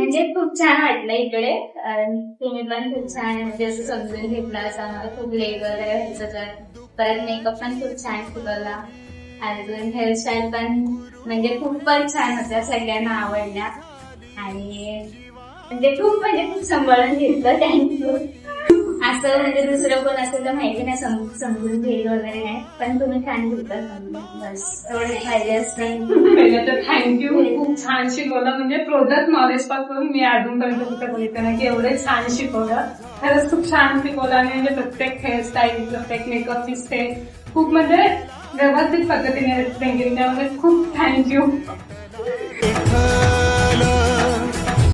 म्हणजे खूप छान वाटलं इकडे. तुम्ही पण खूप छान म्हणजे असं समजून घेतलं, असं आम्हाला खूप लेबर ह्याचं तर परत मेकअप पण खूप छान शिकवला. अजून हेअरस्टाईल पण म्हणजे खूपच छान होत्या, सगळ्यांना आवडल्या. आणि खूप सांभाळून घेतलं. थँक्यू. असं म्हणजे दुसरं कोण असेल तर माहिती नाही समजून घेईल वगैरे नाही, पण तुम्ही छान घेतलं समजून, बस एवढे पाहिजे असतं. पहिले तर थँक्यू. खूप छान शिकवलं, म्हणजे प्रोडक्ट नॉलेज पासून मी अजूनपर्यंत कुठं बघितलं नाही की एवढे छान शिकवलं. खरंच खूप छान शिकवलं. आणि म्हणजे प्रत्येक हेअरस्टाईल, प्रत्येक मेकअपची स्टेप खूप म्हणजे व्यवस्थित पद्धतीने सांगितलं. त्यामुळे खूप थँक्यू.